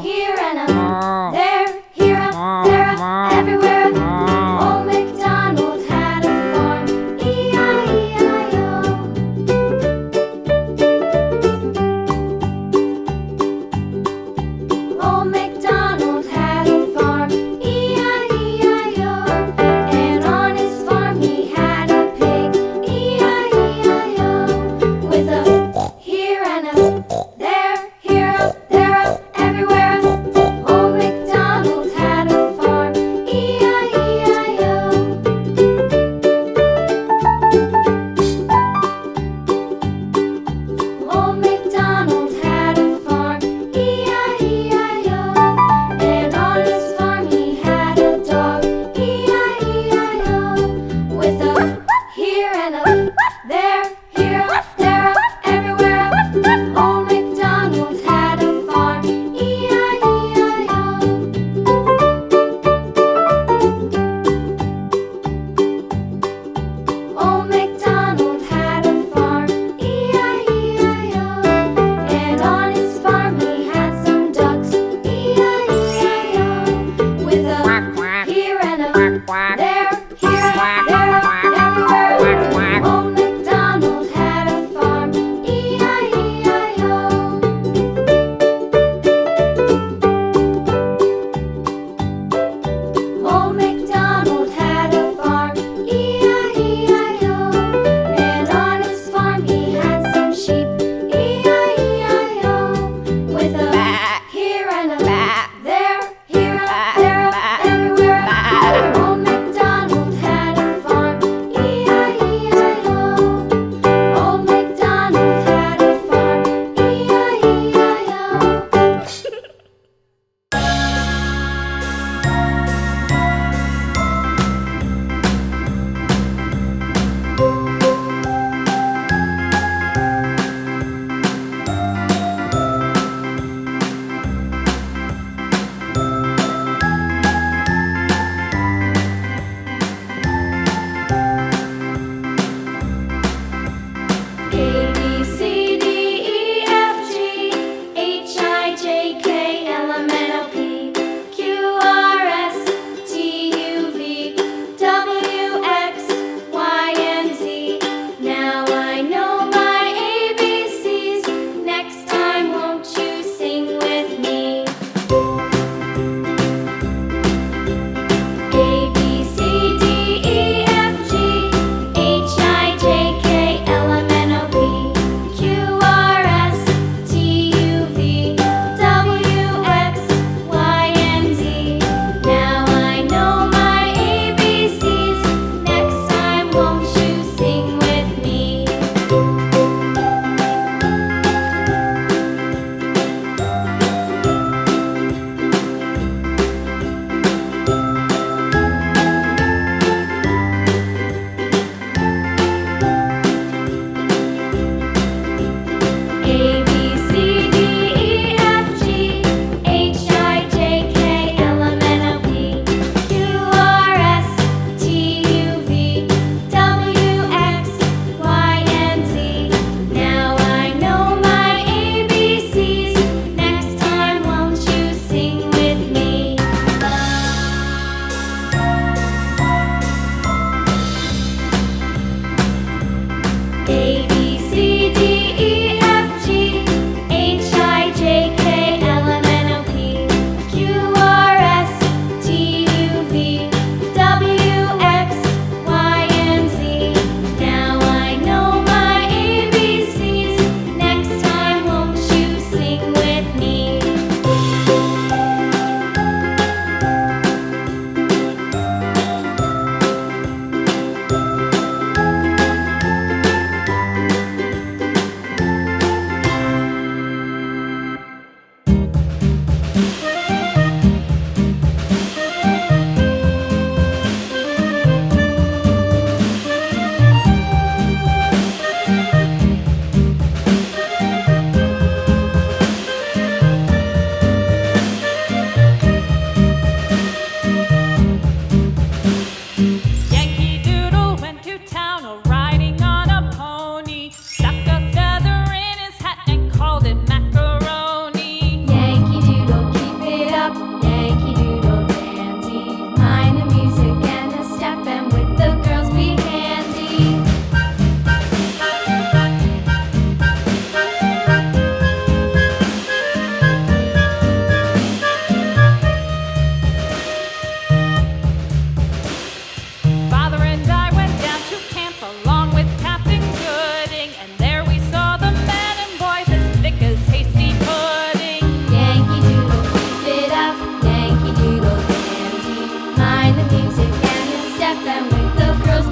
Here and a there, here a there.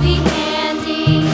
be handy.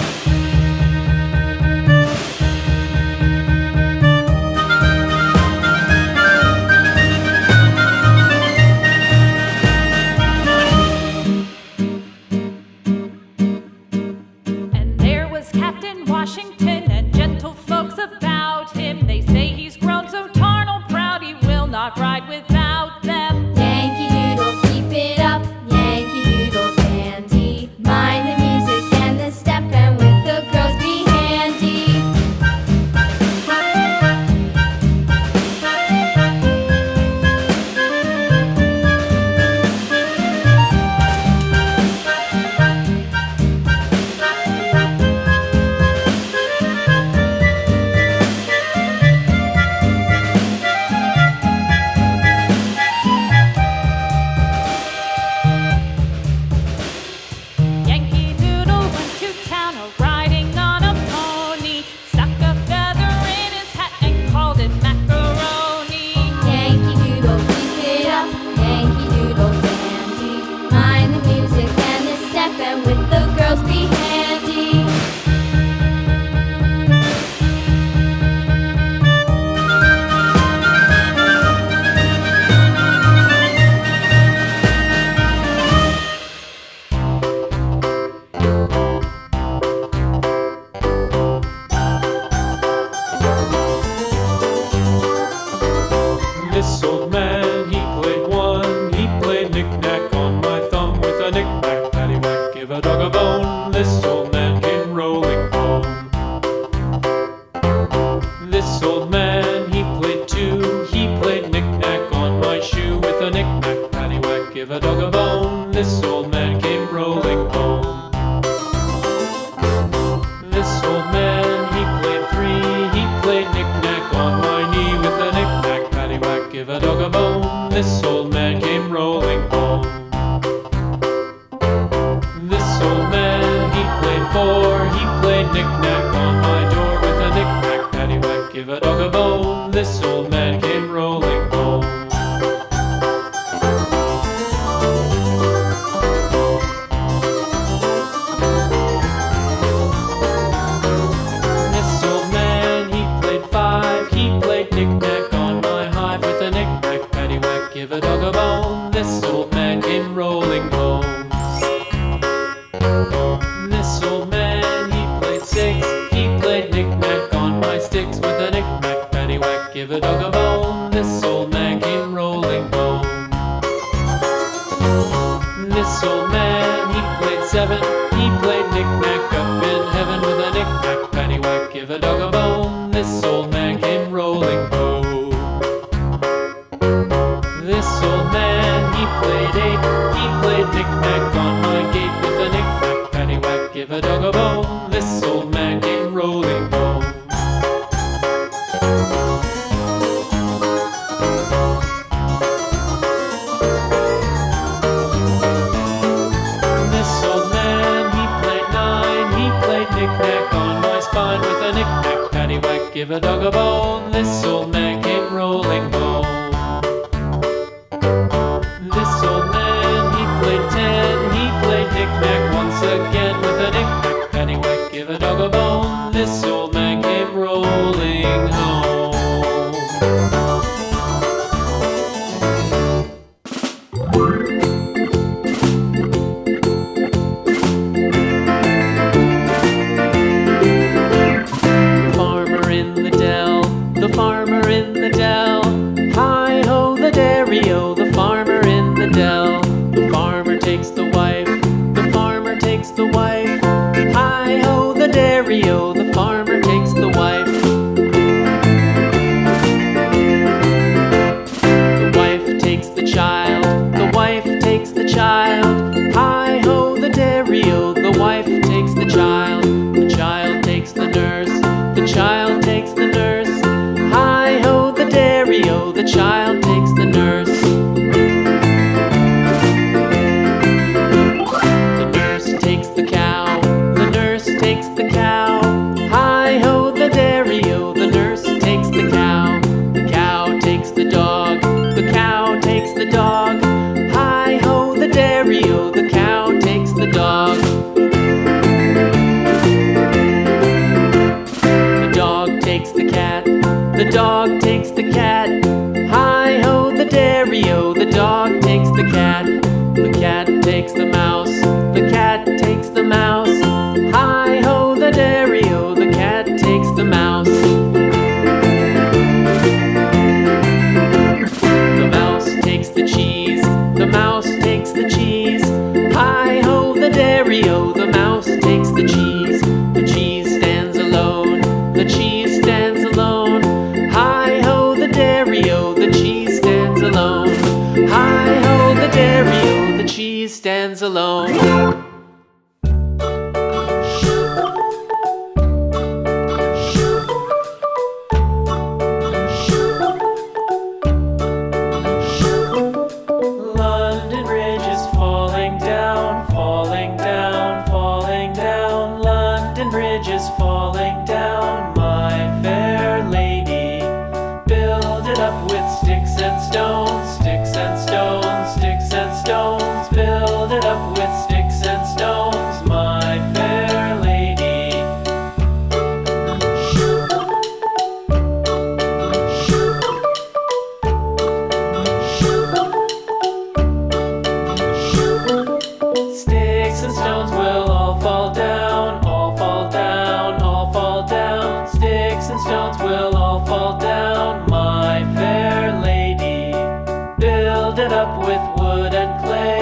And there was Captain Washington and gentle folks about him. They say he's grown so tarnal proud he will not ride without them. Yankee Doodle, keep it up, Yankee Doodle dandy. Mind the music and the step, and with the girls be handy. Yankee Doodle went to town riding on a pony, stuck a feather in his hat and called it macaroni. Yankee Doodle, keep it up, Yankee Doodle dandy. Mind the music and the step, and with the girls be handy. This old man, he played one. He played knick-knack on my thumb with a knick-knack, paddywhack, give a dog a bone. This old man came rolling home. This old man, he played two. He played knick-knack on my shoe with a knick-knack, paddywhack, give a dog a bone. This old man came rolling home. This old man, he played three. He played knick-knack on my knee with a knick-knack, paddywhack, give a dog a bone. This old man came rolling home. This old man, he played four. He played knick-knack on my door with a knick-knack, paddywhack, give a dog a bone. This old man came rolling home. This old man, he played five. He played knick-knack on my hive with a knick-knack, paddywhack, give a dog a bone. This old man came rolling home. This old man, he played six. He played knick-knack on my sticks with a knick-knack, paddywhack, give a dog a bone. This old man came rolling home. This old man, he played seven. He played knick-knack up in heaven with a knick-knack, paddywhack, give a dog a bone. This old man came rolling home. This old man, he played eight. He played knick-knack on my gate with a knick-knack, paddywhack, give a dog a bone. This old man came rolling home. This old man, he played nine. He played knick-knack on my spine with a knick-knack, paddywhack, give a dog a bone. This old man came rolling home. This old man, he played ten. He played knick-knack once again with a knick-knack, paddywhack, give a dog a bone. This old man came rolling home. The farmer in the dell, the farmer in the dell. Hi-ho, the dairy-o, the farmer in the dell. The farmer takes the wife, the farmer takes the wife. Hi-ho, the dairy-o, the farmer takes the wife. The wife takes the child, the wife takes the child. Hi-ho, the dairy-o, the wife takes the child. The child takes the nurse, the child takes the nurse. Hi-ho, the dairy-o, the child takes the nurse. The nurse takes the cow, the nurse takes the cow. Hi-ho, the dairy-o, the nurse takes the cow. The cow takes the dog, the cow takes the dog. Hi-ho, the dairy-o, the cow takes the dog. the cat takes the mouse, the cat takes the mouse. Hi-ho the dairy-o, the cat takes the mouse. The mouse takes the cheese, the mouse takes the cheese. Hi-ho the dairy-o, the mouse takes the cheese. The cheese stands alone, the cheese stands alone. Hi-ho the dairy-o, the cheese stands alone. Hi-ho the dairy-o, the cheese stands alone. London Bridge is falling down, falling down, falling down. London Bridge is falling down, my fair lady. Build it up with sticks and stones, sticks and stones, sticks and stones. Build it up with sticks and stones, my fair lady. Sticks and stones will all fall down, all fall down, all fall down. Sticks and stones will all fall down, my fair lady. Build it up with wood and clay.